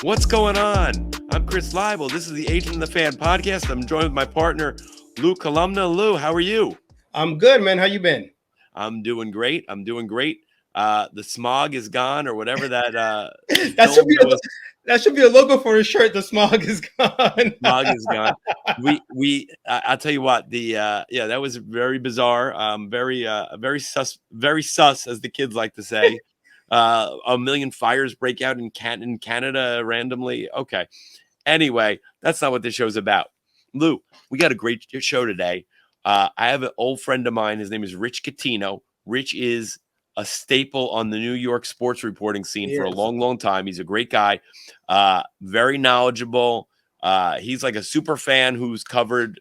What's going on? I'm Chris Leible. This is the Agent and the Fan podcast. I'm joined with my partner, Lou Columna. Lou, how are you? I'm good, man. How you been? I'm doing great. The smog is gone, or whatever that that should be a logo for a shirt. The smog is gone. Smog is gone. I'll tell you what, that was very bizarre. Very sus, as the kids like to say. A million fires break out in Canada randomly. Okay. Anyway, that's not what this show's about. Lou, we got a great show today. I have an old friend of mine. His name is Rich Coutinho. Rich is a staple on the New York sports reporting scene for a long, long time. He's a great guy, very knowledgeable. He's like a super fan who's covered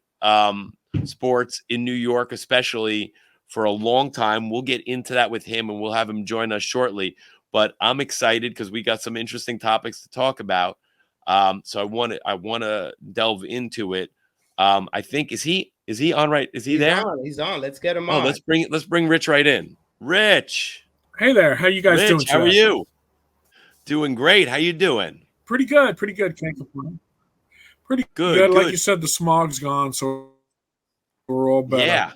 sports in New York, especially for a long time. We'll get into that with him, and we'll have him join us shortly. But I'm excited because we got some interesting topics to talk about. So I want to delve into it. I think is he on right? Is he there? He's on. Let's get him on. Let's bring Rich right in. Rich. Hey there. How you guys doing today? How are you? Doing great. How you doing? Pretty good. Can't complain. Pretty good. Like you said, the smog's gone, so we're all better.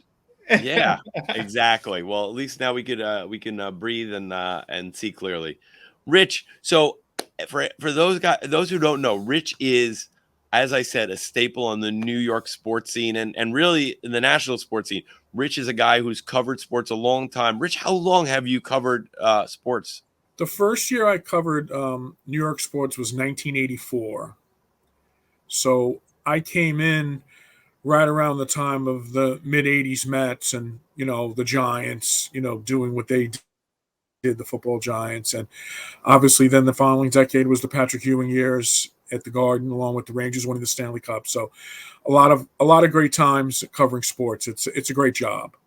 Yeah, exactly. Well, at least now we can breathe and see clearly. Rich, so for those who don't know, Rich is, as I said, a staple on the New York sports scene and really in the national sports scene. Rich is a guy who's covered sports a long time. Rich, how long have you covered sports? The first year I covered New York sports was 1984. So I came in right around the time of the mid-'80s Mets and, the Giants, doing what they did, the football Giants. And obviously then the following decade was the Patrick Ewing years at the Garden, along with the Rangers winning the Stanley Cup. So a lot of great times covering sports. It's a great job.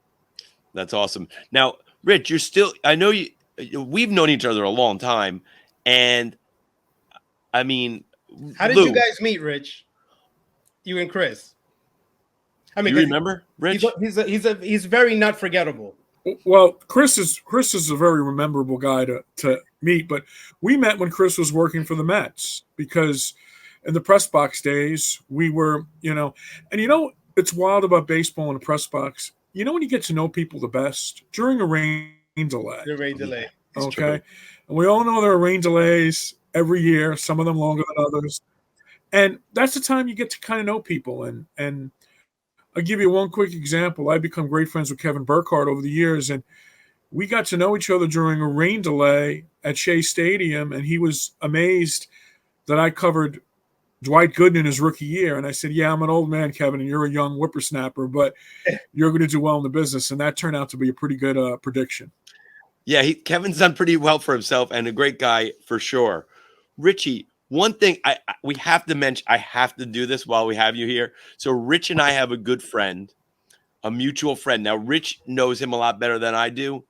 That's awesome. Now, Rich, I know we've known each other a long time. And I mean, how did you guys meet, Rich? You and Chris. I mean, you remember, Rich? He's very not forgettable. Well, Chris is a very memorable guy to meet, but we met when Chris was working for the Mets because in the press box days we were, and it's wild about baseball in the press box. When you get to know people the best during a rain delay. The rain delay. Okay, true. And we all know there are rain delays every year. Some of them longer than others, and that's the time you get to kind of know people and. I'll give you one quick example. I've become great friends with Kevin Burkhardt over the years, and we got to know each other during a rain delay at Shea Stadium, and he was amazed that I covered Dwight Gooden in his rookie year. And I said, yeah, I'm an old man, Kevin, and you're a young whippersnapper, but you're going to do well in the business. And that turned out to be a pretty good prediction. Yeah, Kevin's done pretty well for himself and a great guy for sure. Richie, one thing we have to mention, I have to do this while we have you here. So Rich and I have a good friend, a mutual friend. Now, Rich knows him a lot better than I do,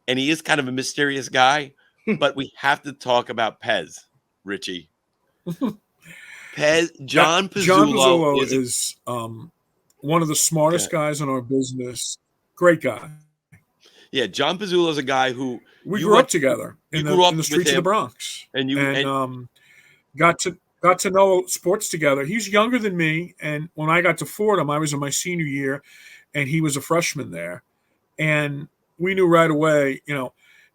and he is kind of a mysterious guy, but we have to talk about Pez, Richie. Jon Pezzulo is one of the smartest guys in our business. Great guy. Yeah, Jon Pezzulo is a guy who we grew up together in the streets of the Bronx, and got to know sports together. He's younger than me, and when I got to Fordham, I was in my senior year, and he was a freshman there. And we knew right away,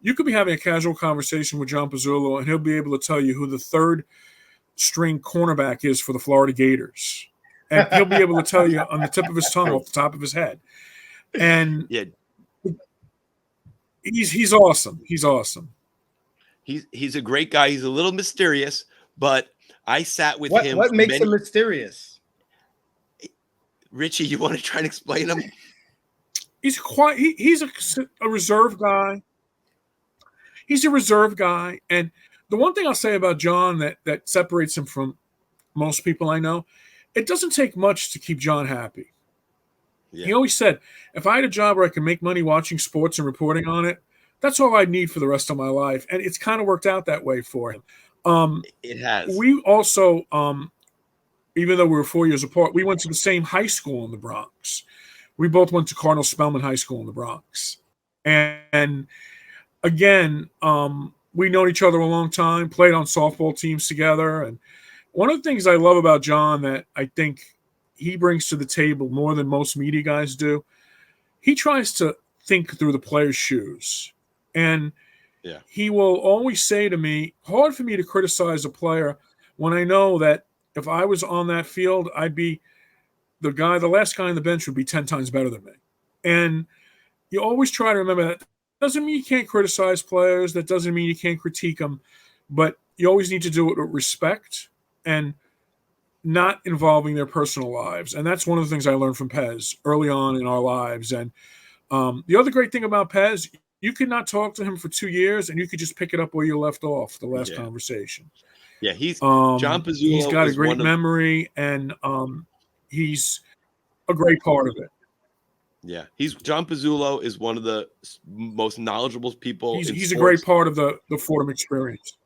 you could be having a casual conversation with Jon Pezzulo, and he'll be able to tell you who the third-string cornerback is for the Florida Gators. And he'll be able to tell you on the tip of his tongue, off the top of his head. And he's awesome. He's awesome. He's a great guy. He's a little mysterious. But I sat with him. What makes him mysterious? Richie, you want to try and explain him? He's quiet. He's a reserved guy. He's a reserved guy. And the one thing I'll say about Jon that separates him from most people I know, it doesn't take much to keep Jon happy. Yeah. He always said, if I had a job where I could make money watching sports and reporting on it, that's all I'd need for the rest of my life. And it's kind of worked out that way for him. It has. We also, even though we were 4 years apart, we went to the same high school in the Bronx. We both went to Cardinal Spellman High School in the Bronx. And again, we known each other a long time, played on softball teams together. And one of the things I love about Jon that I think he brings to the table more than most media guys do, he tries to think through the player's shoes. And he will always say to me, hard for me to criticize a player when I know that if I was on that field, I'd be the last guy on the bench would be 10 times better than me. And you always try to remember that. Doesn't mean you can't criticize players. That doesn't mean you can't critique them. But you always need to do it with respect and not involving their personal lives. And that's one of the things I learned from Pez early on in our lives. And the other great thing about Pez, you could not talk to him for 2 years and you could just pick it up where you left off the last conversation. Yeah, he's Jon Pezzulo. He's got a great memory, and he's a great part of it. Yeah, Jon Pezzulo is one of the most knowledgeable people. He's a great part of the Fordham experience.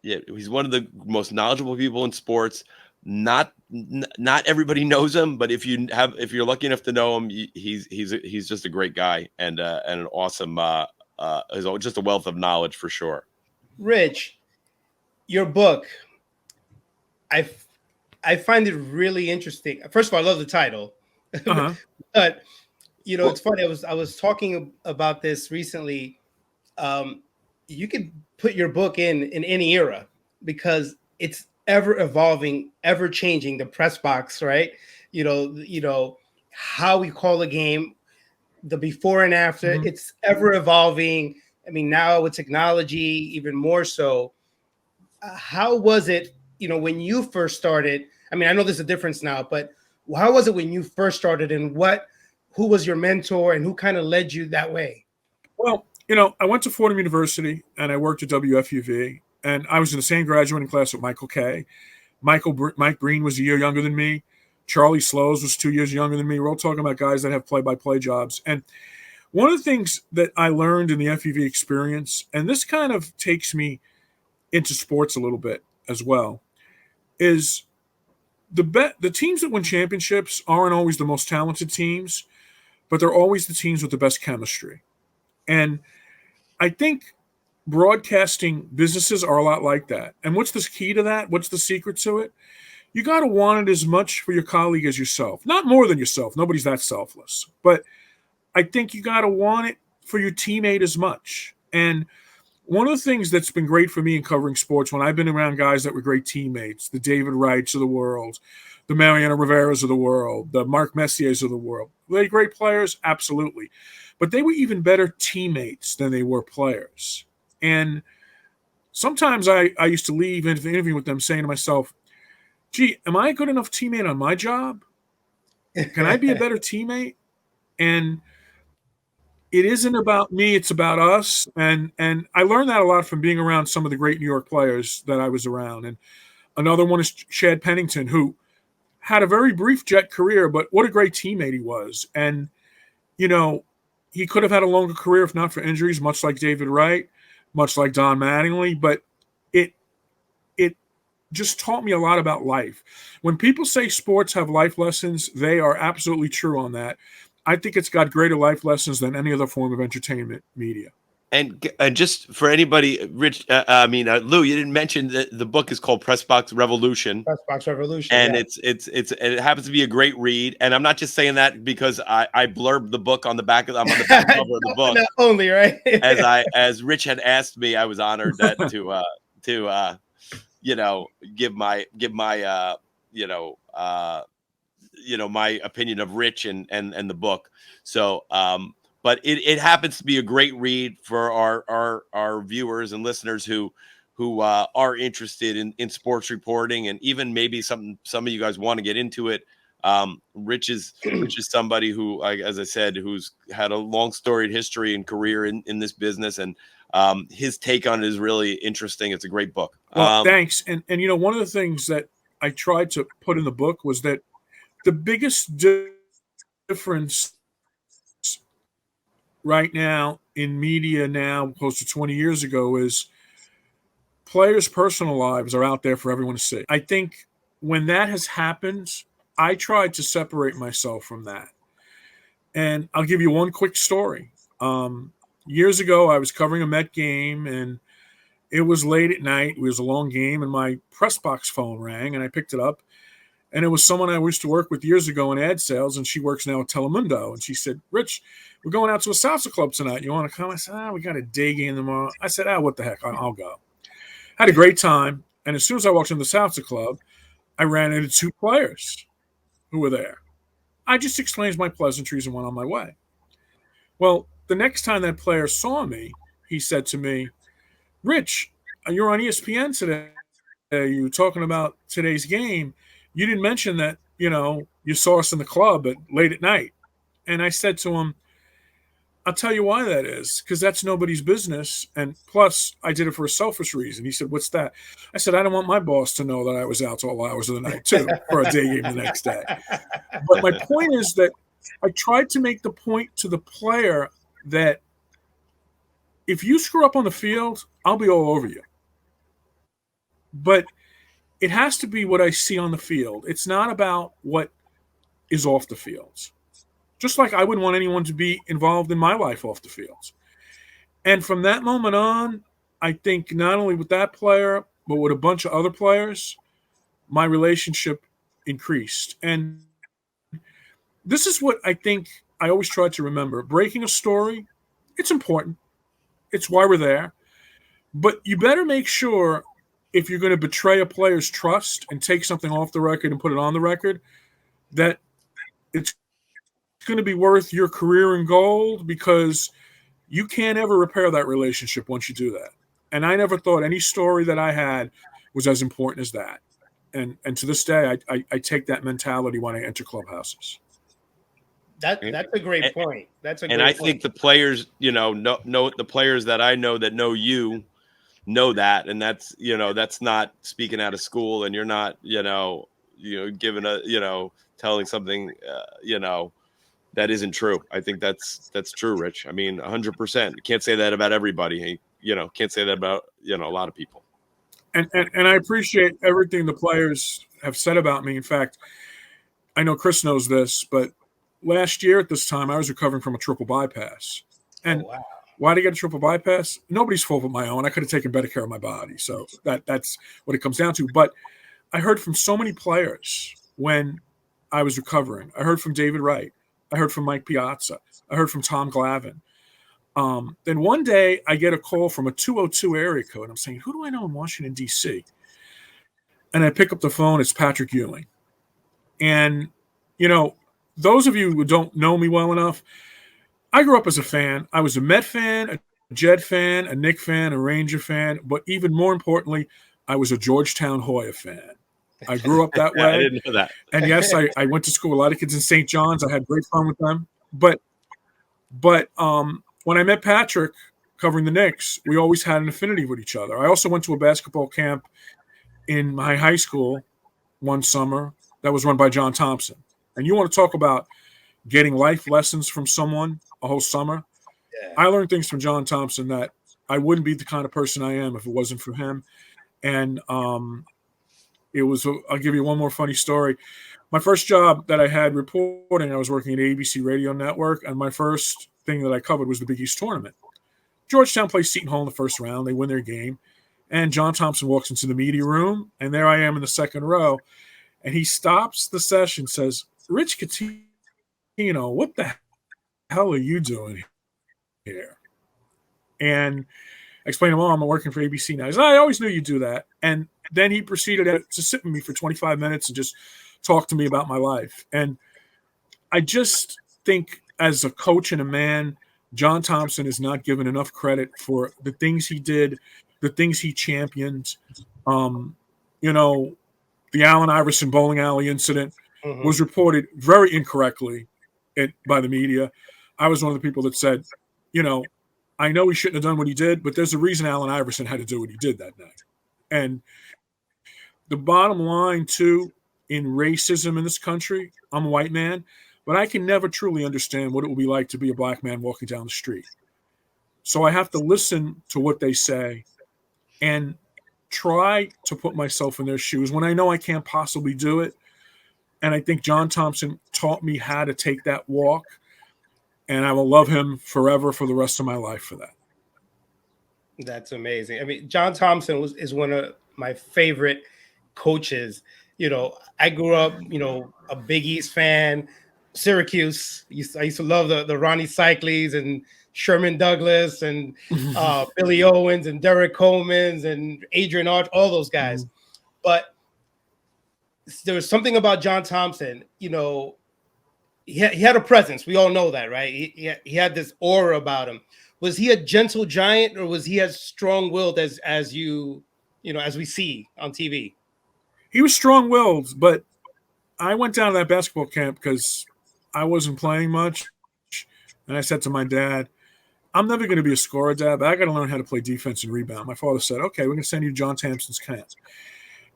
Yeah, he's one of the most knowledgeable people in sports. Not everybody knows him, but if you're lucky enough to know him, he's just a great guy and an awesome is just a wealth of knowledge for sure. Rich, your book, I find it really interesting. First of all, I love the title, but it's funny. I was talking about this recently. You could put your book in any era because it's ever evolving, ever changing. The press box, right? How we call a game, the before and after. Mm-hmm. It's ever evolving. I mean, now with technology, even more so. How was it, when you first started? I mean, I know there's a difference now, but how was it when you first started, and who was your mentor and who kind of led you that way? Well, I went to Fordham University and I worked at WFUV, and I was in the same graduating class with Michael Kay. Mike Breen was a year younger than me. Charlie Slows was 2 years younger than me. We're all talking about guys that have play-by-play jobs. And one of the things that I learned in the FUV experience, and this kind of takes me into sports a little bit as well, is the teams that win championships aren't always the most talented teams, but they're always the teams with the best chemistry. And I think broadcasting businesses are a lot like that. And what's the key to that? What's the secret to it? You got to want it as much for your colleague as yourself. Not more than yourself. Nobody's that selfless. But I think you got to want it for your teammate as much. And one of the things that's been great for me in covering sports, when I've been around guys that were great teammates, the David Wrights of the world, the Mariano Riveras of the world, the Mark Messiers of the world, were they great players? Absolutely. But they were even better teammates than they were players. And sometimes I used to leave an interview with them saying to myself, gee, am I a good enough teammate on my job? Can I be a better teammate? And it isn't about me, it's about us. And I learned that a lot from being around some of the great New York players that I was around. And another one is Chad Pennington, who had a very brief Jet career, but what a great teammate he was. And, he could have had a longer career if not for injuries, much like David Wright, much like Don Mattingly, but it just taught me a lot about life. When people say sports have life lessons, they are absolutely true on that. I think it's got greater life lessons than any other form of entertainment media. And just for anybody, Rich, Lou, you didn't mention that the book is called Press Box Revolution. Press Box Revolution, and it happens to be a great read. And I'm not just saying that because I blurbed the book on the back of I'm on the back cover of the book. Not only, right? as Rich had asked me, I was honored that to give my my opinion of Rich and the book. So, but it happens to be a great read for our viewers and listeners who are interested in sports reporting, and even maybe some of you guys want to get into it. Rich is somebody who, as I said, who's had a long storied history and career in this business, and his take on it is really interesting. It's a great book. Well, thanks. And one of the things that I tried to put in the book was that the biggest difference right now in media now, close to 20 years ago, is players' personal lives are out there for everyone to see. I think when that has happened, I tried to separate myself from that. And I'll give you one quick story. Years ago, I was covering a Met game, and it was late at night. It was a long game, and my press box phone rang, and I picked it up. And it was someone I used to work with years ago in ad sales, and she works now at Telemundo. And she said, Rich, we're going out to a salsa club tonight. You want to come? I said, we got a day game tomorrow. I said, what the heck? I'll go. Had a great time. And as soon as I walked in the salsa club, I ran into 2 players who were there. I just exchanged my pleasantries and went on my way. Well, the next time that player saw me, he said to me, Rich, you're on ESPN today. You were talking about today's game. You didn't mention that, you saw us in the club late at night. And I said to him, I'll tell you why that is, because that's nobody's business. And plus, I did it for a selfish reason. He said, what's that? I said, I don't want my boss to know that I was out till all hours of the night, too, for a day game the next day. But my point is that I tried to make the point to the player that if you screw up on the field, I'll be all over you. But it has to be what I see on the field. It's not about what is off the fields. Just like I wouldn't want anyone to be involved in my life off the fields. And from that moment on, I think not only with that player, but with a bunch of other players, my relationship increased. And this is what I think I always try to remember. Breaking a story, it's important. It's why we're there. But you better make sure if you're going to betray a player's trust and take something off the record and put it on the record, that it's going to be worth your career in gold, because you can't ever repair that relationship once you do that. And I never thought any story that I had was as important as that. And to this day, I take that mentality when I enter clubhouses. That's a great point. Think the players, know the players that I know that know you know that, and that's that's not speaking out of school, and you're not giving telling something that isn't true. I think that's true, Rich. I mean, 100%. You can't say that about everybody. Can't say that about a lot of people. And I appreciate everything the players have said about me. In fact, I know Chris knows this, but last year at this time, I was recovering from a triple bypass. And why did I get a triple bypass? Nobody's fault but my own. I could have taken better care of my body. So that's what it comes down to. But I heard from so many players when I was recovering. I heard from David Wright. I heard from Mike Piazza. I heard from Tom Glavine. Then one day I get a call from a 202 area code. I'm saying, who do I know in Washington, D.C.? And I pick up the phone. It's Patrick Ewing. And, those of you who don't know me well enough, I grew up as a fan. I was a Met fan, a Jet fan, a Knick fan, a Ranger fan. But even more importantly, I was a Georgetown Hoya fan. I grew up that way. I didn't know that. And yes, I went to school with a lot of kids in St. John's. I had great fun with them. But when I met Patrick covering the Knicks, we always had an affinity with each other. I also went to a basketball camp in my high school one summer that was run by John Thompson. And you want to talk about getting life lessons from someone a whole summer? Yeah. I learned things from John Thompson that I wouldn't be the kind of person I am if it wasn't for him. And it was, I'll give you one more funny story. My first job that I had reporting, I was working at ABC Radio Network, and my first thing that I covered was the Big East tournament. Georgetown plays Seton Hall in the first round. They win their game. And John Thompson walks into the media room, and there I am in the second row. And he stops the session, says, Rich Coutinho, what the hell are you doing here? And I explained to him, I'm working for ABC now. He said, I always knew you'd do that. And then he proceeded to sit with me for 25 minutes and just talk to me about my life. And I just think as a coach and a man, John Thompson is not given enough credit for the things he did, the things he championed. The Allen Iverson bowling alley incident was reported very incorrectly by the media. I was one of the people that said, I know he shouldn't have done what he did, but there's a reason Allen Iverson had to do what he did that night. And the bottom line, too, in racism in this country, I'm a white man, but I can never truly understand what it will be like to be a black man walking down the street. So I have to listen to what they say and try to put myself in their shoes when I know I can't possibly do it. And I think John Thompson taught me how to take that walk, and I will love him forever for the rest of my life for that. That's amazing. I mean, John Thompson is one of my favorite coaches. I grew up, a Big East fan, Syracuse. I used to love the Ronnie Cycles and Sherman Douglas and Billy Owens and Derek Coleman's and Adrian Arch, all those guys. But there was something about John Thompson, he had a presence. We all know that, right? He had this aura about him. Was he a gentle giant, or was he as strong-willed as we see on TV? He was strong-willed, but I went down to that basketball camp because I wasn't playing much, and I said to my dad, "I'm never going to be a scorer, Dad, but I got to learn how to play defense and rebound." My father said, "Okay, we're going to send you to John Thompson's camp."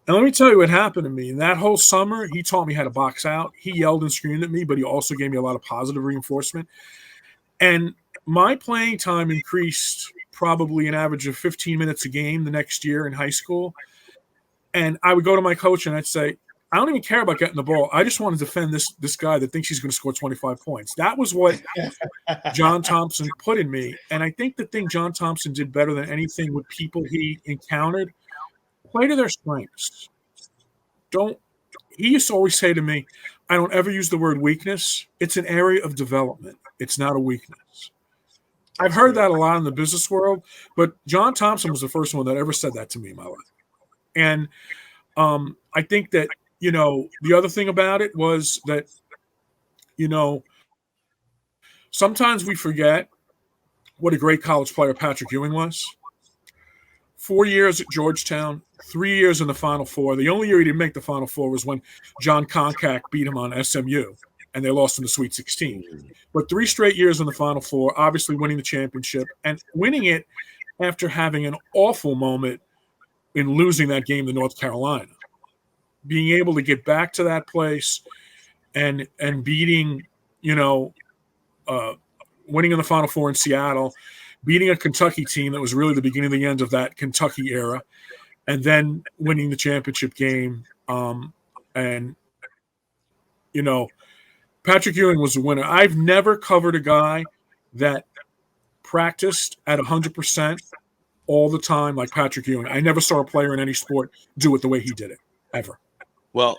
And let me tell you what happened to me. In that whole summer, he taught me how to box out. He yelled and screamed at me, but he also gave me a lot of positive reinforcement. And my playing time increased probably an average of 15 minutes a game the next year in high school. And I would go to my coach and I'd say, "I don't even care about getting the ball. I just want to defend this guy that thinks he's going to score 25 points." That was what John Thompson put in me. And I think the thing John Thompson did better than anything with people he encountered, play to their strengths. He used to always say to me, "I don't ever use the word weakness. It's an area of development. It's not a weakness." I've heard that a lot in the business world, but John Thompson was the first one that ever said that to me in my life. And I think that, the other thing about it was that, sometimes we forget what a great college player Patrick Ewing was. 4 years at Georgetown, 3 years in the Final Four. The only year he didn't make the Final Four was when John Koncak beat him on SMU, and they lost in the Sweet 16. But 3 straight years in the Final Four, obviously winning the championship, and winning it after having an awful moment in losing that game to North Carolina. Being able to get back to that place and beating, winning in the Final Four in Seattle, beating a Kentucky team that was really the beginning of the end of that Kentucky era, and then winning the championship game. Patrick Ewing was a winner. I've never covered a guy that practiced at 100% all the time like Patrick Ewing. I never saw a player in any sport do it the way he did it, ever. Well,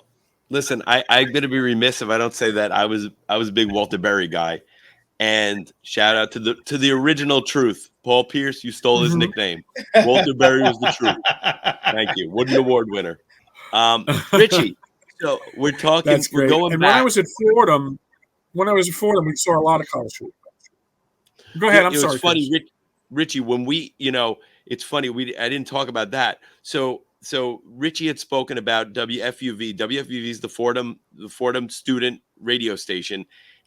listen, I'm going to be remiss if I don't say that I was a big Walter Berry guy. And shout out to the original truth. Paul Pierce, you stole his nickname. Walter Berry was the truth. Thank you. Wooden Award winner. Richie, so we're talking. That's great. We're going and back. When I was at Fordham, we saw a lot of college football. Go ahead. I'm sorry. It's funny, Richie. When it's funny. I didn't talk about that. So Richie had spoken about WFUV. WFUV is the Fordham student radio station.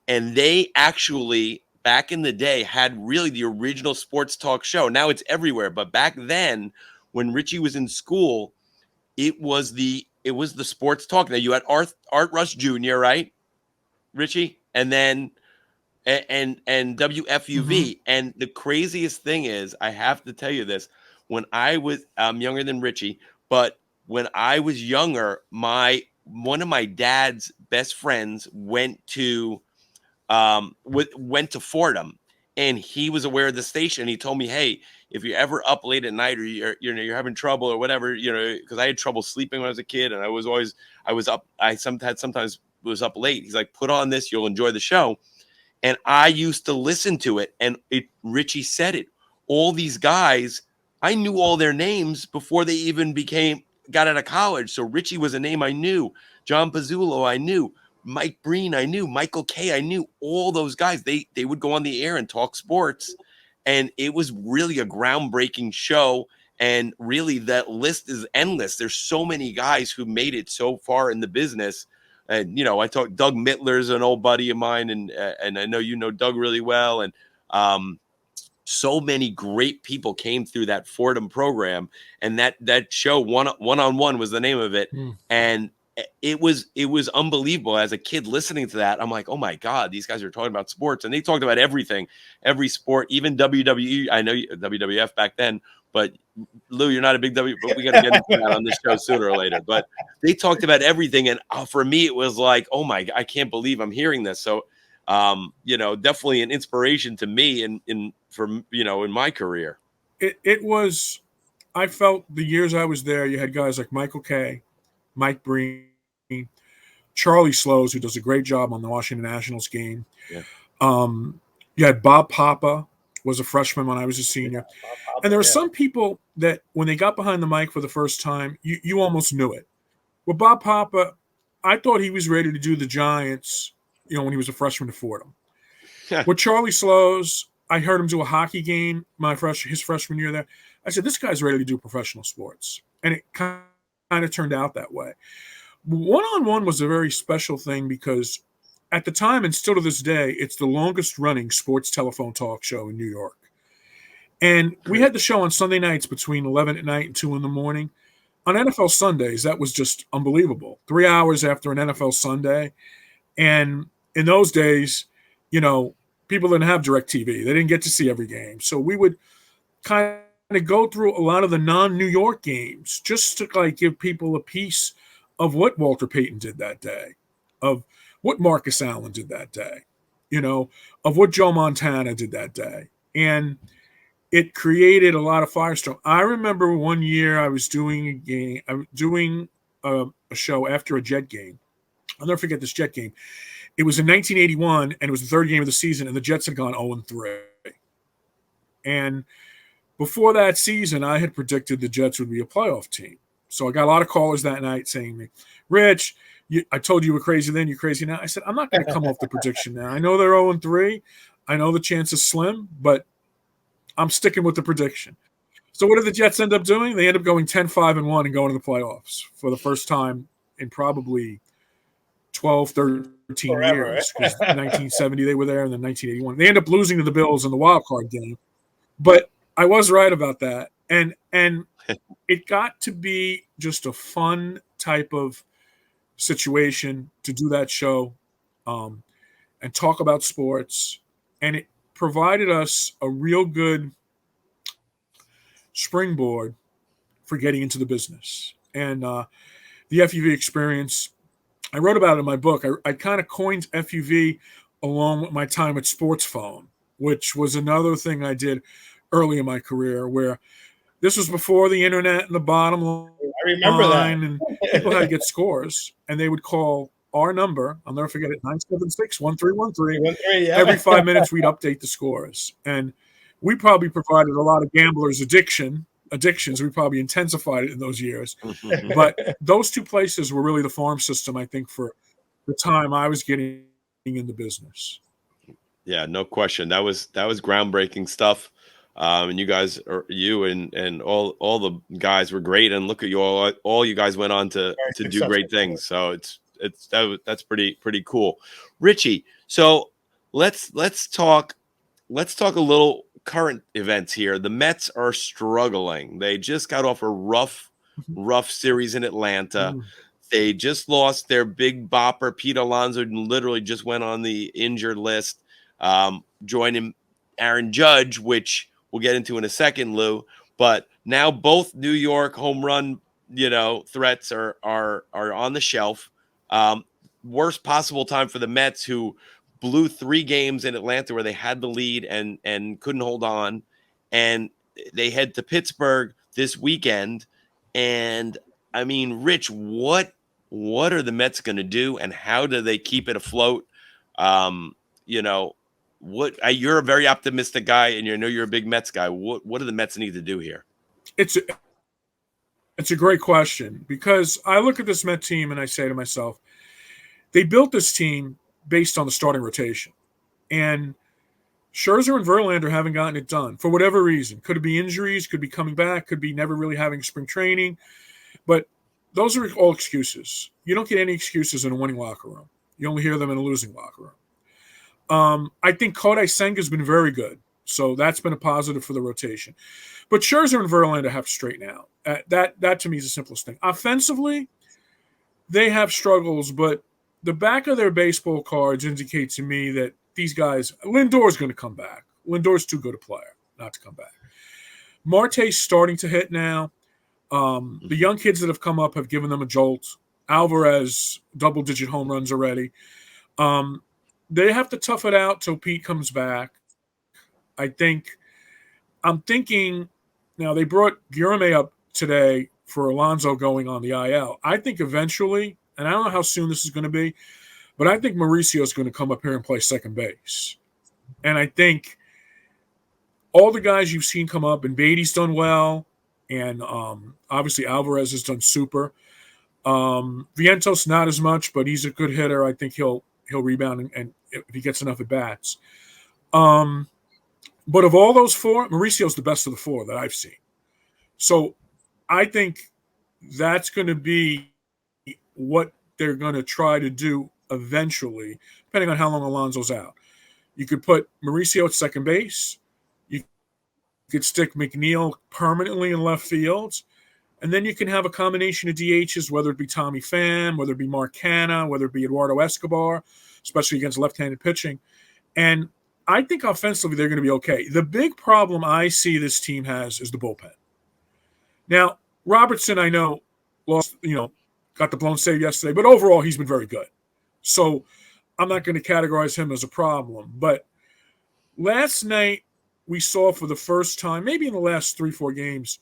And they actually, back in the day, had really the original sports talk show. Now it's everywhere. But back then, when Richie was in school, it was the sports talk. Now you had Art Rush Jr., right, Richie? And then and WFUV. And the craziest thing is, I have to tell you this. When I'm younger than Richie, but when I was younger, one of my dad's best friends went to Fordham, and he was aware of the station. He told me, "Hey, if you're ever up late at night or you're having trouble or whatever, because I had trouble sleeping when I was a kid, and I was up. I sometimes was up late. He's like, put on this, you'll enjoy the show." And I used to listen to it, and Richie said it. All these guys, I knew all their names before they even got out of college. So Richie was a name I knew. Jon Pezzulo, I knew. Mike Breen, I knew. Michael Kay, I knew. All those guys, they would go on the air and talk sports. And it was really a groundbreaking show. And really, that list is endless. There's so many guys who made it so far in the business. And, I talked, Doug Mittler's an old buddy of mine. And I know you know Doug really well. And so many great people came through that Fordham program. And that show, One-on-One was the name of it. And it was unbelievable. As a kid listening to that, I'm like, oh my God, these guys are talking about sports, and they talked about everything, every sport, even WWE. I know WWF back then, but Lou, you're not a big but we got to get into that on this show sooner or later. But they talked about everything, and for me, it was like, oh my, I can't believe I'm hearing this. So, definitely an inspiration to me in my career. it was. I felt the years I was there, you had guys like Michael Kay, Mike Breen, Charlie Slows, who does a great job on the Washington Nationals game. Yeah. You had Bob Papa, was a freshman when I was a senior. And there were some people that when they got behind the mic for the first time, you almost knew it. Well, Bob Papa, I thought he was ready to do the Giants, when he was a freshman at Fordham. With Charlie Slows, I heard him do a hockey game his freshman year there. I said, this guy's ready to do professional sports. And it kind of turned out that way. One-on-one was a very special thing because at the time, and still to this day, it's the longest-running sports telephone talk show in New York. And we had the show on Sunday nights between 11 at night and 2 in the morning. On NFL Sundays, that was just unbelievable. 3 hours after an NFL Sunday. And in those days, people didn't have DirecTV. They didn't get to see every game. So we would kind of go through a lot of the non-New York games just to give people a piece of what Walter Payton did that day, of what Marcus Allen did that day, of what Joe Montana did that day. And it created a lot of firestorm. I remember one year I was doing a show after a Jet game. I'll never forget this Jet game. It was in 1981, and it was the third game of the season, and the Jets had gone 0-3. And before that season, I had predicted the Jets would be a playoff team. So I got a lot of callers that night saying to me, Rich, I told you were crazy then, you're crazy now. I said, I'm not going to come off the prediction now. I know they're 0-3. I know the chance is slim, but I'm sticking with the prediction. So what did the Jets end up doing? They end up going 10-5-1 and going to the playoffs for the first time in probably 12, 13 years. Because 1970 they were there, and then 1981. They end up losing to the Bills in the wild card game. But I was right about that. And it got to be just a fun type of situation to do that show and talk about sports. And it provided us a real good springboard for getting into the business. And the FUV experience, I wrote about it in my book. I kind of coined FUV along with my time at Sports Phone, which was another thing I did early in my career, where this was before the internet and the bottom line. I remember that. And people had to get scores, and they would call our number. I'll never forget it, 976-1313. Every 5 minutes, we'd update the scores. And we probably provided a lot of gamblers' addictions. We probably intensified it in those years. But those two places were really the farm system, I think, for the time I was getting in the business. Yeah, no question. That was groundbreaking stuff. And you guys, and all the guys were great. And look at you all you guys went on to do great things. So that's pretty cool. Richie, so let's talk a little current events here. The Mets are struggling. They just got off a rough series in Atlanta. They just lost their big bopper, Pete Alonso, and literally just went on the injured list, joining Aaron Judge, which we'll get into in a second, Lou. But now both New York home run, threats are on the shelf. Worst possible time for the Mets, who blew 3 games in Atlanta where they had the lead and couldn't hold on. And they head to Pittsburgh this weekend. And I mean, Rich, what are the Mets going to do, and how do they keep it afloat? You're a very optimistic guy, and you're a big Mets guy. What do the Mets need to do here? It's a great question, because I look at this Met team and I say to myself, they built this team based on the starting rotation. And Scherzer and Verlander haven't gotten it done for whatever reason. Could it be injuries? Could be coming back? Could be never really having spring training. But those are all excuses. You don't get any excuses in a winning locker room. You only hear them in a losing locker room. I think Kodai Senga's been very good. So that's been a positive for the rotation. But Scherzer and Verlander have to straighten out. That to me is the simplest thing. Offensively, they have struggles, but the back of their baseball cards indicate to me that these guys, Lindor's going to come back. Lindor's too good a player not to come back. Marte's starting to hit now. The young kids that have come up have given them a jolt. Alvarez, double-digit home runs already. They have to tough it out till Pete comes back. I'm thinking Now, they brought Guilherme up today for Alonso going on the IL. I think eventually, and I don't know how soon this is going to be, but I think Mauricio is going to come up here and play second base. And I think all the guys you've seen come up, and Beatty's done well, and obviously Alvarez has done super. Vientos not as much, but he's a good hitter. I think he'll rebound and if he gets enough at bats. But of all those four, Mauricio's the best of the four that I've seen. So I think that's going to be what they're going to try to do eventually, depending on how long Alonso's out. You could put Mauricio at second base. You could stick McNeil permanently in left field. And then you can have a combination of DHs, whether it be Tommy Pham, whether it be Mark Canha, whether it be Eduardo Escobar, especially against left-handed pitching. And I think offensively they're going to be okay. The big problem I see this team has is the bullpen. Now, Robertson, I know, lost, got the blown save yesterday, but overall he's been very good. So I'm not going to categorize him as a problem. But last night we saw for the first time, maybe in the last 3-4 games,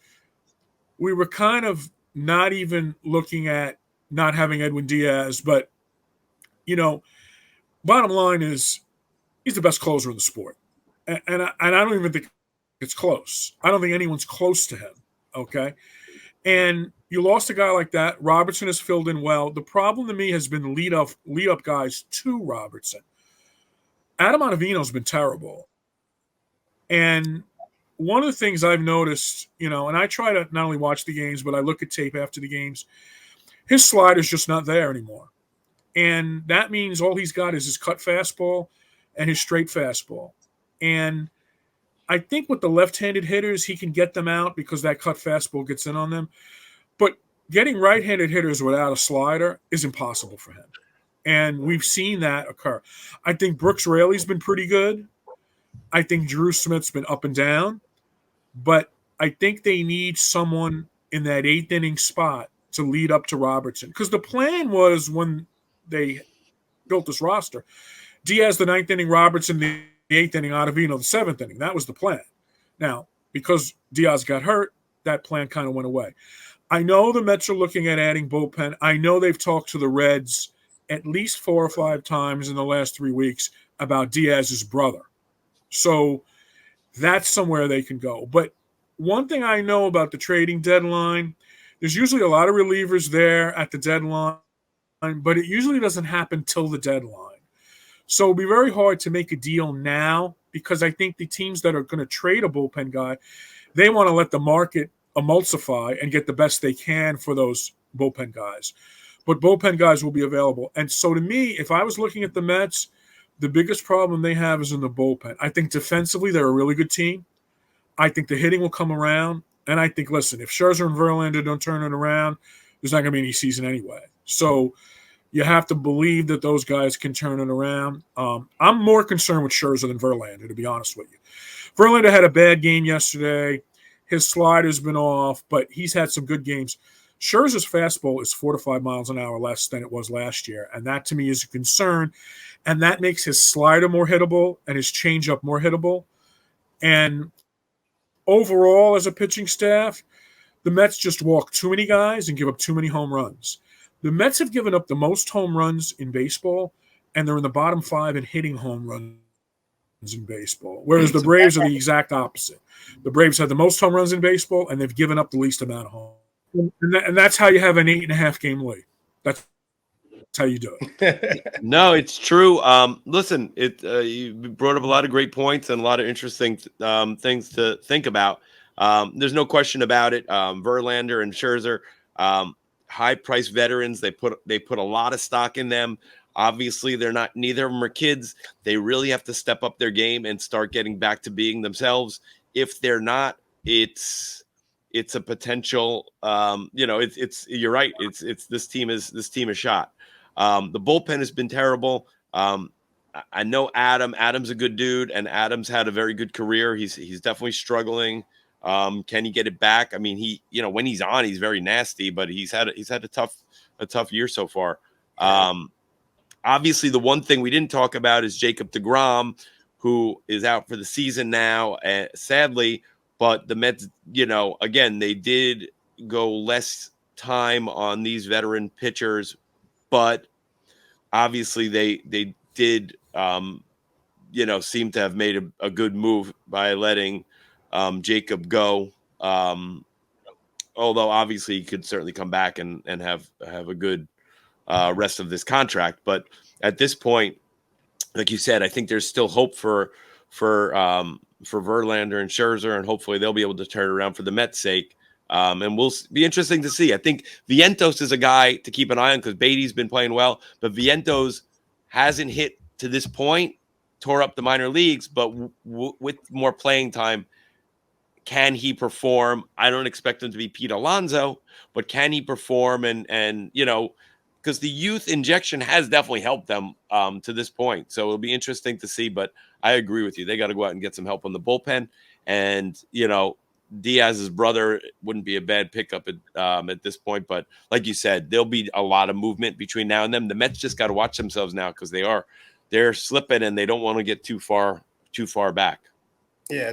we were kind of not even looking at not having Edwin Diaz. But, bottom line is he's the best closer in the sport. And I don't even think it's close. I don't think anyone's close to him, okay? And you lost a guy like that. Robertson has filled in well. The problem to me has been lead up guys to Robertson. Adam Ottavino's been terrible. And one of the things I've noticed, and I try to not only watch the games, but I look at tape after the games, his slider's just not there anymore. And that means all he's got is his cut fastball and his straight fastball. And I think with the left-handed hitters, he can get them out because that cut fastball gets in on them. But getting right-handed hitters without a slider is impossible for him. And we've seen that occur. I think Brooks Raley's been pretty good. I think Drew Smith's been up and down. But I think they need someone in that eighth inning spot to lead up to Robertson. Because the plan was when they built this roster, Diaz the ninth inning, Robertson the eighth inning, Ottavino the seventh inning. That was the plan. Now, because Diaz got hurt, that plan kind of went away. I know the Mets are looking at adding bullpen. I know they've talked to the Reds at least 4 or 5 times in the last 3 weeks about Diaz's brother. So that's somewhere they can go. But one thing I know about the trading deadline, there's usually a lot of relievers there at the deadline, but it usually doesn't happen till the deadline. So it'll be very hard to make a deal now because I think the teams that are going to trade a bullpen guy, they want to let the market emulsify and get the best they can for those bullpen guys. But bullpen guys will be available. And so to me, if I was looking at the Mets, the biggest problem they have is in the bullpen. I think defensively they're a really good team. I think the hitting will come around. And I think, listen, if Scherzer and Verlander don't turn it around, there's not going to be any season anyway. So you have to believe that those guys can turn it around. I'm more concerned with Scherzer than Verlander, to be honest with you. Verlander had a bad game yesterday. His slider's been off, but he's had some good games. Scherzer's fastball is 4 to 5 miles an hour less than it was last year, and that to me is a concern. And that makes his slider more hittable and his changeup more hittable. And overall, as a pitching staff, the Mets just walk too many guys and give up too many home runs. The Mets have given up the most home runs in baseball, and they're in the bottom 5 in hitting home runs in baseball, whereas the Braves are the exact opposite. The Braves have the most home runs in baseball, and they've given up the least amount of home. And that's how you have an 8.5 game lead. That's how you do it. No, it's true. Listen, you brought up a lot of great points and a lot of interesting things to think about. There's no question about it. Verlander and Scherzer, high-priced veterans. They put a lot of stock in them. Obviously, neither of them are kids. They really have to step up their game and start getting back to being themselves. If they're not, it's a potential. You're right. It's this team is shot. The bullpen has been terrible. I know Adam's a good dude, and Adam's had a very good career. He's definitely struggling. Can he get it back? I mean, when he's on, he's very nasty, but he's had a tough year so far. Obviously, the one thing we didn't talk about is Jacob deGrom, who is out for the season now. Sadly, but the Mets, again, they did go less time on these veteran pitchers, but obviously they did, seem to have made a good move by letting Jacob go. Although obviously he could certainly come back and have a good rest of this contract. But at this point, like you said, I think there's still hope for Verlander and Scherzer, and hopefully they'll be able to turn it around for the Mets' sake. And we'll be interesting to see. I think Vientos is a guy to keep an eye on because Beatty's been playing well, but Vientos hasn't hit to this point, tore up the minor leagues, but with more playing time, can he perform? I don't expect him to be Pete Alonso, but can he perform? And because the youth injection has definitely helped them to this point. So it'll be interesting to see, but I agree with you. They got to go out and get some help on the bullpen. And, Diaz's brother wouldn't be a bad pickup at this point. But like you said, there'll be a lot of movement between now and then. The Mets just got to watch themselves now because they're slipping and they don't want to get too far back. Yeah.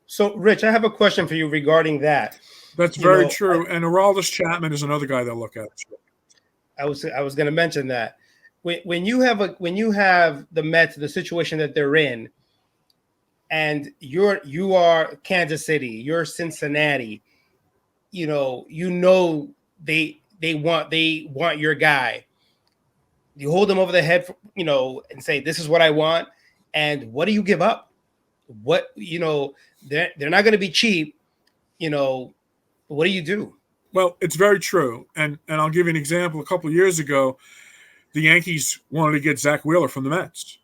So, Rich, I have a question for you regarding that. That's very true. And Aroldis Chapman is another guy they'll look at. I was going to mention that when you have the Mets, the situation that they're in, and you are Kansas City, you're Cincinnati, they want your guy. You hold them over the head, and say, this is what I want. And what do you give up? What, they're not going to be cheap. What do you do? Well, it's very true. And I'll give you an example. A couple of years ago, the Yankees wanted to get Zach Wheeler from the Mets.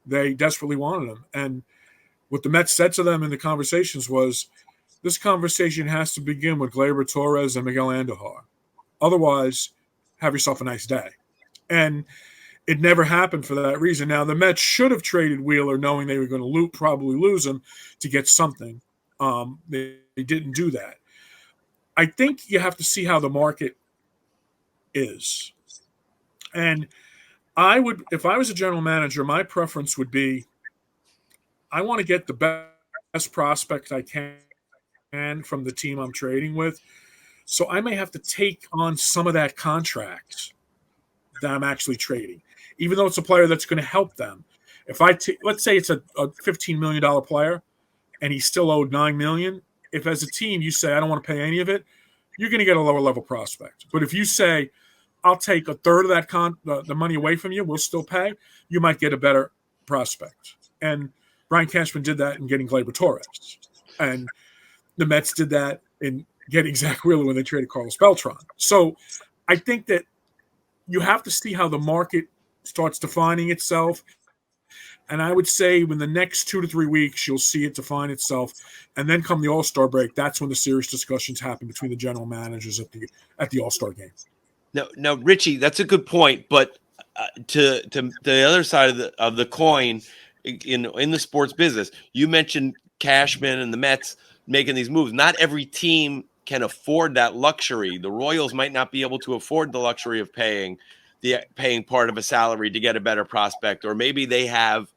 They desperately wanted him. And what the Mets said to them in the conversations was, this conversation has to begin with Gleyber Torres and Miguel Andujar. Otherwise, have yourself a nice day. And it never happened for that reason. Now, the Mets should have traded Wheeler knowing they were going to probably lose him to get something. They didn't do that. I think you have to see how the market is. And if I was a general manager, my preference would be, I want to get the best prospect I can from the team I'm trading with. So I may have to take on some of that contract that I'm actually trading, even though it's a player that's going to help them. If let's say it's a $15 million player and he's still owed $9 million. If as a team you say, I don't want to pay any of it, you're going to get a lower level prospect. But if you say, I'll take a third of that the money away from you, we'll still pay, you might get a better prospect. And Brian Cashman did that in getting Gleyber Torres. And the Mets did that in getting Zach Wheeler when they traded Carlos Beltran. So I think that you have to see how the market starts defining itself. And I would say in the next 2 to 3 weeks, you'll see it define itself. And then come the All-Star break, that's when the serious discussions happen between the general managers at the All-Star game. Now, Richie, that's a good point. But to the other side of the coin, in the sports business, you mentioned Cashman and the Mets making these moves. Not every team can afford that luxury. The Royals might not be able to afford the luxury of paying part of a salary to get a better prospect, or maybe they have,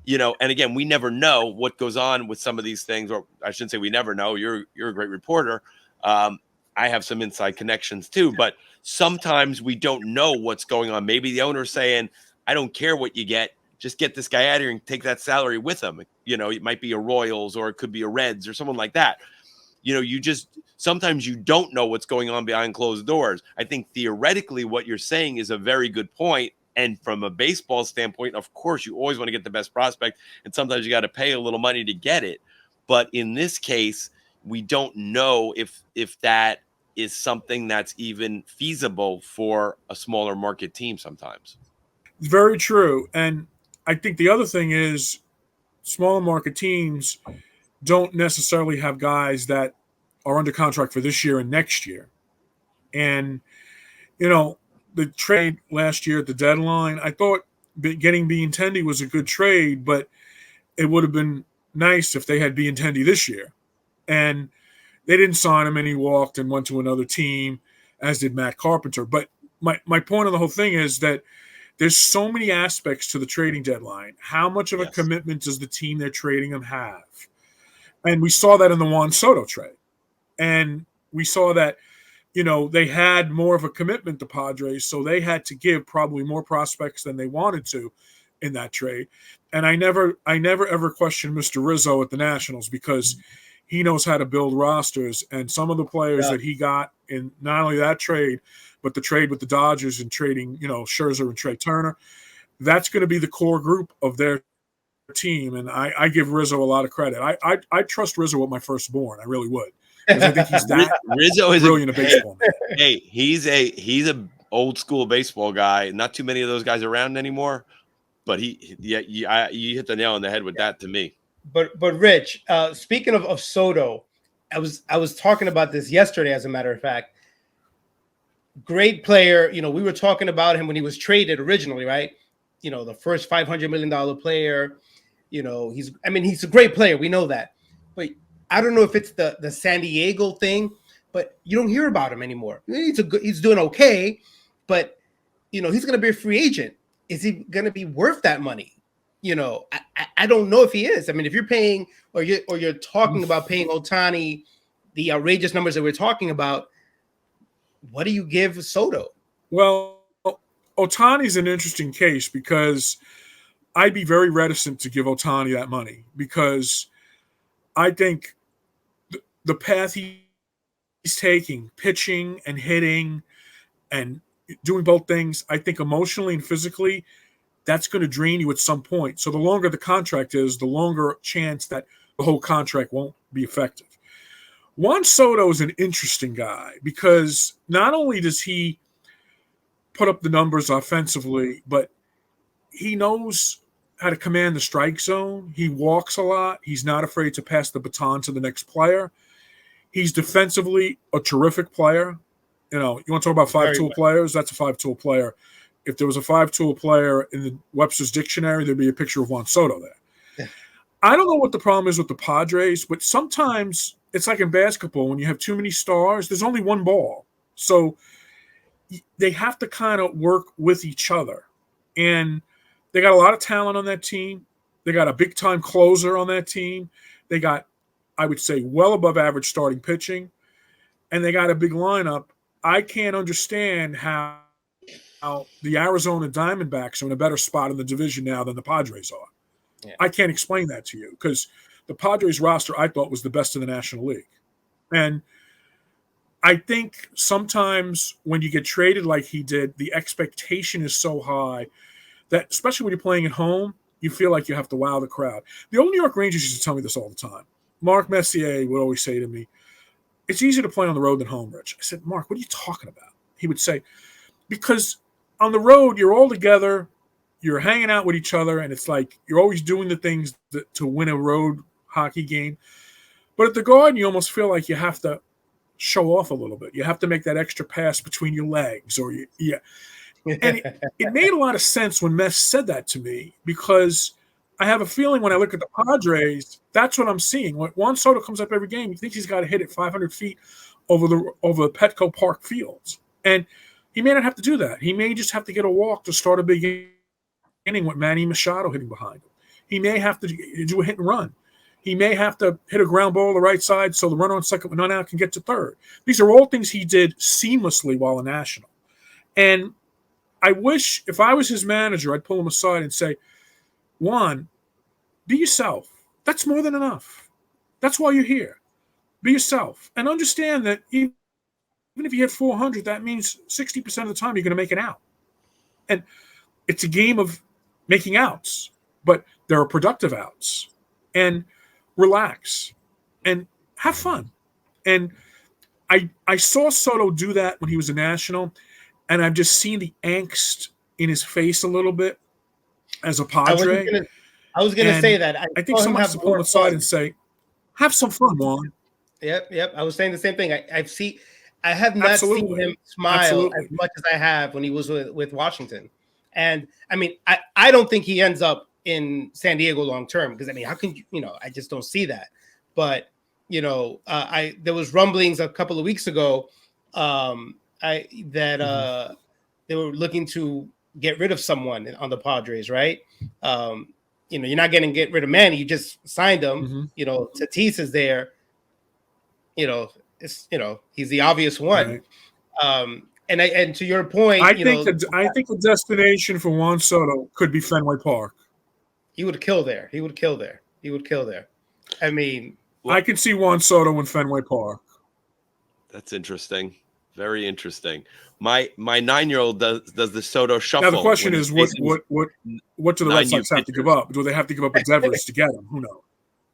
and again, we never know what goes on with some of these things, or I shouldn't say we never know. You're a great reporter. I have some inside connections too, but sometimes we don't know what's going on. Maybe the owner's saying, I don't care what you get. Just get this guy out of here and take that salary with him. It might be a Royals or it could be a Reds or someone like that. Sometimes you don't know what's going on behind closed doors. I think theoretically what you're saying is a very good point. And from a baseball standpoint, of course, you always want to get the best prospect. And sometimes you got to pay a little money to get it. But in this case, we don't know if that is something that's even feasible for a smaller market team sometimes. Very true. And I think the other thing is smaller market teams don't necessarily have guys that are under contract for this year and next year. And, the trade last year at the deadline, I thought getting Benintendi was a good trade, but it would have been nice if they had Benintendi this year. And they didn't sign him, and he walked and went to another team, as did Matt Carpenter. But my point on the whole thing is that there's so many aspects to the trading deadline. How much of a commitment does the team they're trading him have? And we saw that in the Juan Soto trade. And we saw that, they had more of a commitment to Padres, so they had to give probably more prospects than they wanted to in that trade. And I never ever questioned Mr. Rizzo at the Nationals because he knows how to build rosters. And some of the players that he got in not only that trade, but the trade with the Dodgers and trading, Scherzer and Trey Turner, that's going to be the core group of their team. And I give Rizzo a lot of credit. I trust Rizzo with my firstborn. I really would. Because I think he's that Rizzo is brilliant a baseball man. Hey, he's a old school baseball guy. Not too many of those guys around anymore. But you hit the nail on the head with that to me. But Rich, speaking of Soto, I was talking about this yesterday, as a matter of fact. Great player. We were talking about him when he was traded originally, right? The first $500 million player. He's a great player. We know that. But I don't know if it's the San Diego thing, but you don't hear about him anymore. He's doing okay, but he's going to be a free agent. Is he going to be worth that money? I don't know if he is. I mean, if you're paying or you're talking about paying Ohtani the outrageous numbers that we're talking about, what do you give Soto? Well, Ohtani's an interesting case because I'd be very reticent to give Ohtani that money because I think the path he's taking, pitching and hitting and doing both things, I think emotionally and physically, that's going to drain you at some point. So the longer the contract is, the longer chance that the whole contract won't be effective. Juan Soto is an interesting guy because not only does he put up the numbers offensively, but he knows how to command the strike zone. He walks a lot. He's not afraid to pass the baton to the next player. He's defensively a terrific player. You want to talk about five-tool players? That's a five-tool player. If there was a five-tool player in the Webster's dictionary, there'd be a picture of Juan Soto there. Yeah. I don't know what the problem is with the Padres, but sometimes it's like in basketball. When you have too many stars, there's only one ball. So they have to kind of work with each other. And they got a lot of talent on that team. They got a big-time closer on that team. They got, I would say, well above average starting pitching. And they got a big lineup. I can't understand how the Arizona Diamondbacks are in a better spot in the division now than the Padres are. Yeah. I can't explain that to you because the Padres roster I thought was the best in the National League. And I think sometimes when you get traded like he did, the expectation is so high that, especially when you're playing at home, you feel like you have to wow the crowd. The old New York Rangers used to tell me this all the time. Mark Messier would always say to me, "It's easier to play on the road than home, Rich." I said, "Mark, what are you talking about?" He would say, "Because on the road, you're all together, you're hanging out with each other, and it's like you're always doing the things to win a road hockey game. But at the Garden, you almost feel like you have to show off a little bit. You have to make that extra pass between your legs, or yeah." And it made a lot of sense when Mess said that to me because I have a feeling when I look at the Padres, that's what I'm seeing. When Juan Soto comes up every game, he thinks he's got to hit it 500 feet over Petco Park fields. And he may not have to do that. He may just have to get a walk to start a big inning with Manny Machado hitting behind him. He may have to do a hit and run. He may have to hit a ground ball to the right side so the runner on second with none out can get to third. These are all things he did seamlessly while a National. And I wish if I was his manager, I'd pull him aside and say, "Juan, be yourself. That's more than enough. That's why you're here. Be yourself. And understand that even if you hit 400, that means 60% of the time you're going to make an out. And it's a game of making outs, but there are productive outs. And relax and have fun." And I saw Soto do that when he was a National, and I've just seen the angst in his face a little bit as a Padre. I was gonna say that. I think someone has to pull him aside and say, "Have some fun, Juan." Yep. I was saying the same thing. I have not seen him smile as much as I have when he was with Washington. And I mean, I don't think he ends up in San Diego long term because I mean, how can you? I just don't see that. But there was rumblings a couple of weeks ago they were looking to get rid of someone on the Padres, right? you're not going to get rid of Manny. You just signed him. Mm-hmm. Tatis is there. He's the obvious one. Right. And to your point, I think the destination for Juan Soto could be Fenway Park. He would kill there. I mean, I could see Juan Soto in Fenway Park. That's interesting. Very interesting. My 9-year-old does the Soto shuffle. Now the question is, what do the Red Sox have to give up? Do they have to give up a Devers to get him? Who knows?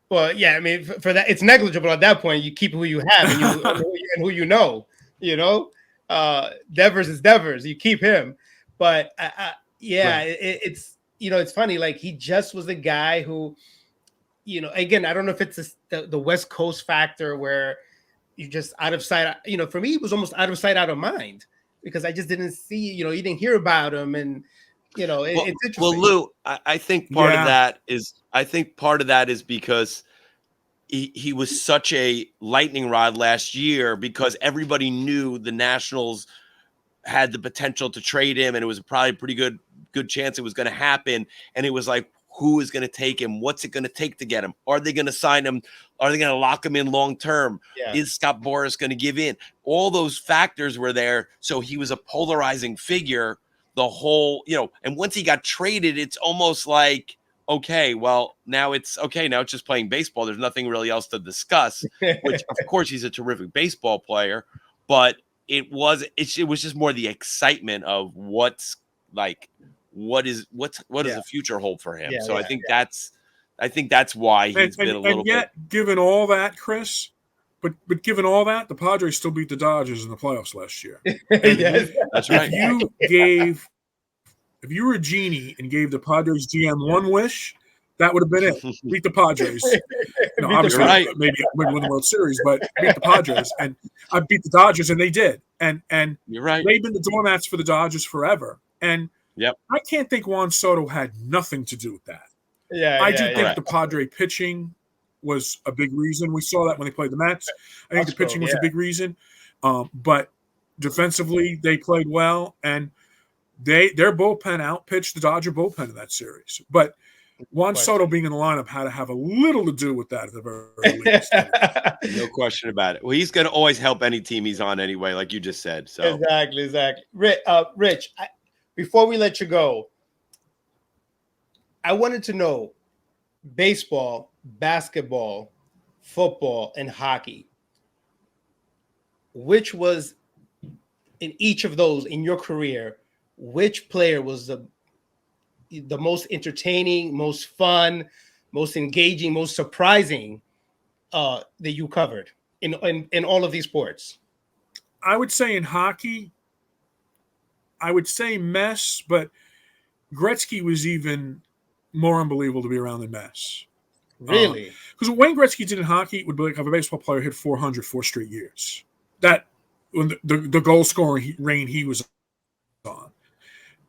Well, yeah, I mean, for that, it's negligible at that point. You keep who you have and who you know. Devers is Devers. You keep him. But it's funny. Like, he just was the guy who, again, I don't know if it's the West Coast factor where you just out of sight. For me, it was almost out of sight, out of mind, because I just didn't see. You didn't hear about him, and it's interesting. Well, Lou, I think part of that is because he was such a lightning rod last year, because everybody knew the Nationals had the potential to trade him, and it was probably a pretty good chance it was going to happen. And it was like, who is going to take him? What's it going to take to get him? Are they going to sign him? Are they going to lock him in long term? Yeah. Is Scott Boras going to give in? All those factors were there. So he was a polarizing figure the whole, and once he got traded, it's almost like, okay, well, now it's just playing baseball. There's nothing really else to discuss, which of course he's a terrific baseball player, but it was just more the excitement of what does the future hold for him? I think that's why he's been a little bit. Yet, given all that, Chris, but given all that, the Padres still beat the Dodgers in the playoffs last year. Yes. That's right. If you were a genie and gave the Padres GM one wish, that would have been it. Beat the Padres. Obviously, right. maybe win the World Series, but beat the Padres. And I beat the Dodgers, and they did. And you're right. They've been the doormats for the Dodgers forever. And yep. I can't think Juan Soto had nothing to do with that. I do think the Padre pitching was a big reason. We saw that when they played the Mets. I think the pitching was a big reason. But defensively, they played well, and their bullpen outpitched the Dodger bullpen in that series. But Juan Soto being in the lineup had to have a little to do with that at the very least. No question about it. Well, he's going to always help any team he's on anyway, like you just said. So Exactly. Rich, before we let you go, I wanted to know baseball, basketball, football, and hockey. Which was, in each of those in your career, which player was the most entertaining, most fun, most engaging, most surprising that you covered in all of these sports? I would say in hockey, I would say Mess, but Gretzky was even more unbelievable to be around than Mess. Really? Because what Wayne Gretzky did in hockey would be like if a baseball player hit 400 4 straight years. That when the goal scoring reign he was on.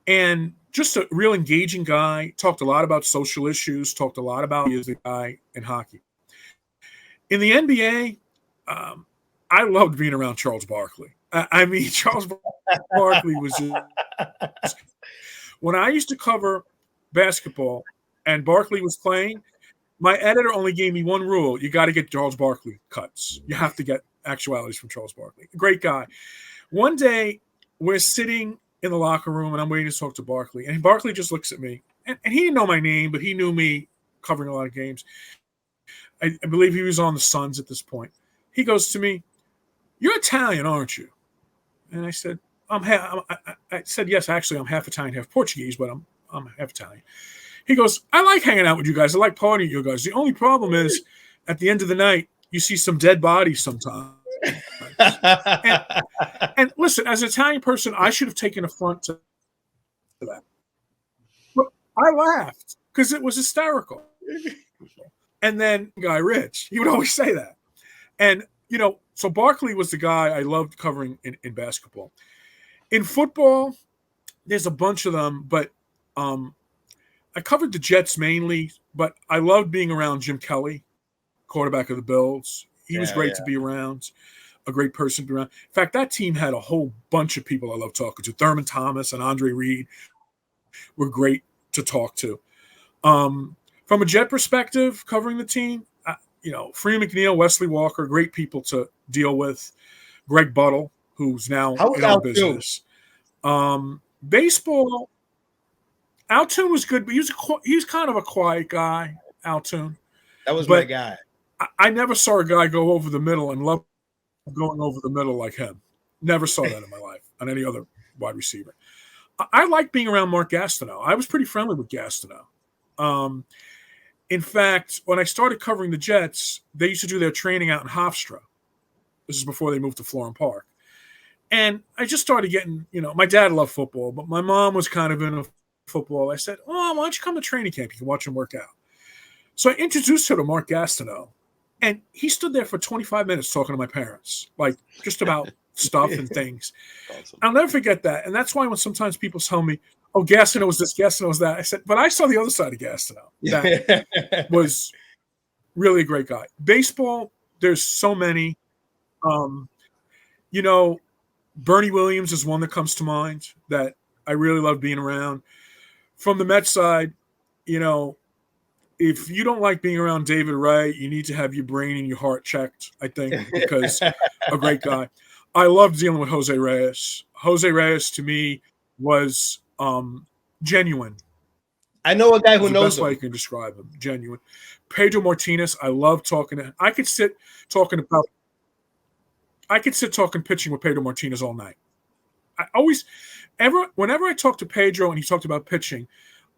And just a real engaging guy, talked a lot about social issues, talked a lot about he is the guy in hockey. In the NBA, I loved being around Charles Barkley. Charles Barkley was just – when I used to cover basketball and Barkley was playing, my editor only gave me one rule. You got to get Charles Barkley cuts. You have to get actualities from Charles Barkley. Great guy. One day, we're sitting in the locker room, and I'm waiting to talk to Barkley. And Barkley just looks at me. And he didn't know my name, but he knew me covering a lot of games. I believe he was on the Suns at this point. He goes to me, "You're Italian, aren't you?" And I said, I said, "Yes, actually, I'm half Italian, half Portuguese, but I'm half Italian." He goes, "I like hanging out with you guys. I like partying with you guys. The only problem is at the end of the night, you see some dead bodies sometimes." and listen, as an Italian person, I should have taken affront to that. But I laughed because it was hysterical. And then guy Rich, he would always say that. And, so Barkley was the guy I loved covering in basketball. In football, there's a bunch of them, but I covered the Jets mainly, but I loved being around Jim Kelly, quarterback of the Bills. He was great to be around, a great person to be around. In fact, that team had a whole bunch of people I love talking to. Thurman Thomas and Andre Reed were great to talk to. From a Jet perspective, covering the team, Freddie McNeil, Wesley Walker, great people to deal with. Greg Buttle, who's now in our business. Baseball, Altoon was good, but he was kind of a quiet guy, Altoon. That was my guy. I never saw a guy go over the middle and love going over the middle like him. Never saw that in my life on any other wide receiver. I like being around Mark Gastineau. I was pretty friendly with Gastineau. In fact, when I started covering the Jets, they used to do their training out in Hofstra. This is before they moved to Florham Park. And I just started getting, my dad loved football, but my mom was kind of into football. I said, why don't you come to training camp? You can watch him work out. So I introduced her to Mark Gastineau, and he stood there for 25 minutes talking to my parents, like just about stuff and things. Awesome. I'll never forget that. And that's why when sometimes people tell me, oh, Gastineau was this, Gastineau was that, I said, but I saw the other side of Gastineau. That was really a great guy. Baseball, there's so many. Bernie Williams is one that comes to mind that I really love being around. From the Mets side, if you don't like being around David Wright, you need to have your brain and your heart checked, I think, because a great guy. I loved dealing with Jose Reyes. Jose Reyes, to me, was genuine. I know a guy who knows the best way you can describe him, genuine. Pedro Martinez, I love talking to him. I could sit talking pitching with Pedro Martinez all night. Whenever I talked to Pedro and he talked about pitching,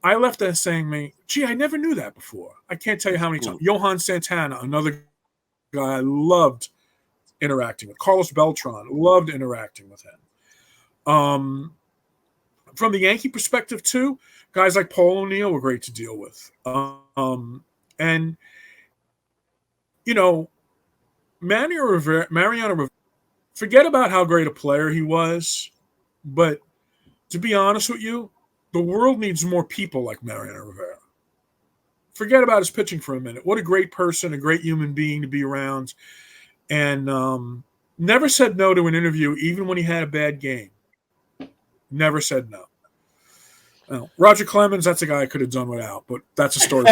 I left there saying, gee, I never knew that before. I can't tell you how many times. Johan Santana, another guy I loved interacting with. Carlos Beltran, loved interacting with him. From the Yankee perspective, too, guys like Paul O'Neill were great to deal with. Mariano Rivera, forget about how great a player he was, but to be honest with you, the world needs more people like Mariano Rivera. Forget about his pitching for a minute. What a great person, a great human being to be around. And never said no to an interview, even when he had a bad game. Never said no. Well, Roger Clemens, that's a guy I could have done without, but that's a story.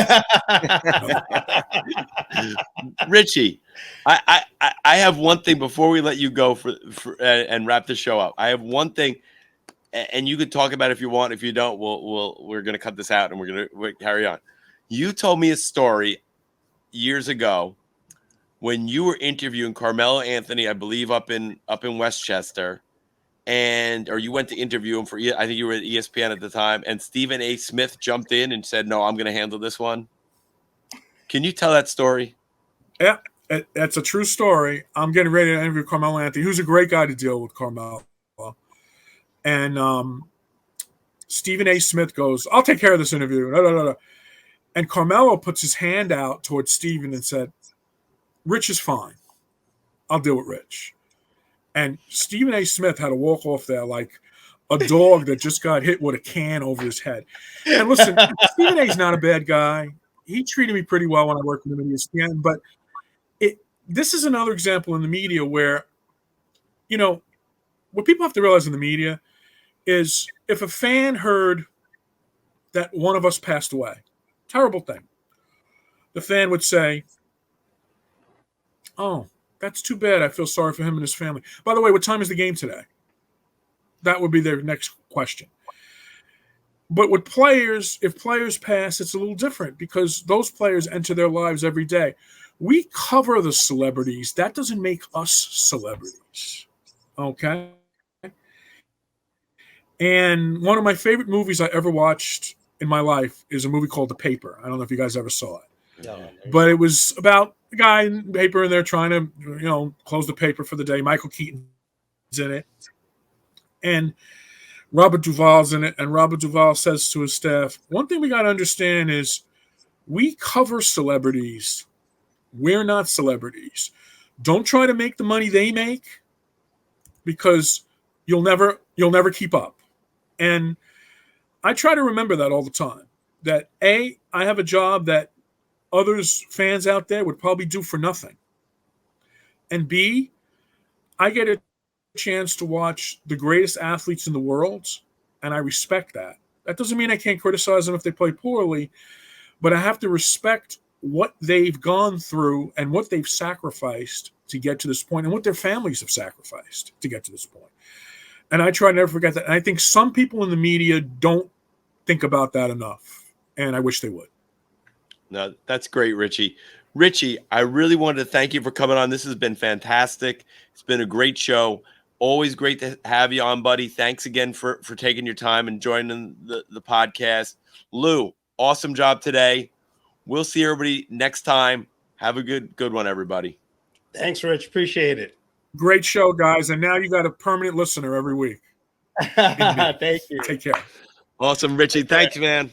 Richie, I have one thing before we let you go for and wrap the show up. I have one thing, and you could talk about it if you want. If you don't, we're going to cut this out and we're carry on. You told me a story years ago when you were interviewing Carmelo Anthony, I believe up in Westchester. Or you went to interview him for, I think you were at ESPN at the time, and Stephen A. Smith jumped in and said, no, I'm going to handle this one. Can you tell that story? Yeah, that's a true story. I'm getting ready to interview Carmelo Anthony, who's a great guy to deal with, Carmelo. And Stephen A. Smith goes, I'll take care of this interview. And Carmelo puts his hand out towards Stephen and said, Rich is fine. I'll deal with Rich. And Stephen A. Smith had to walk off there like a dog that just got hit with a can over his head. And listen, Stephen A.'s not a bad guy. He treated me pretty well when I worked with him at ESPN. But this is another example in the media where, what people have to realize in the media is if a fan heard that one of us passed away, terrible thing, the fan would say, oh, that's too bad. I feel sorry for him and his family. By the way, what time is the game today? That would be their next question. But with players, if players pass, it's a little different because those players enter their lives every day. We cover the celebrities. That doesn't make us celebrities. Okay? And one of my favorite movies I ever watched in my life is a movie called The Paper. I don't know if you guys ever saw it. No, but it was about a guy in paper and they're trying to, close the paper for the day. Michael Keaton's in it. And Robert Duvall's in it. And Robert Duvall says to his staff, one thing we got to understand is we cover celebrities. We're not celebrities. Don't try to make the money they make because you'll never keep up. And I try to remember that all the time, that I have a job that others, fans out there, would probably do for nothing. And B, I get a chance to watch the greatest athletes in the world, and I respect that. That doesn't mean I can't criticize them if they play poorly, but I have to respect what they've gone through and what they've sacrificed to get to this point and what their families have sacrificed to get to this point. And I try to never forget that. And I think some people in the media don't think about that enough, and I wish they would. No, that's great, Richie. Richie, I really wanted to thank you for coming on. This has been fantastic. It's been a great show. Always great to have you on, buddy. Thanks again for taking your time and joining the podcast. Lou, awesome job today. We'll see everybody next time. Have a good one, everybody. Thanks, Rich. Appreciate it. Great show, guys. And now you got a permanent listener every week. Thank you. Take care. Awesome, Richie. Thanks, man.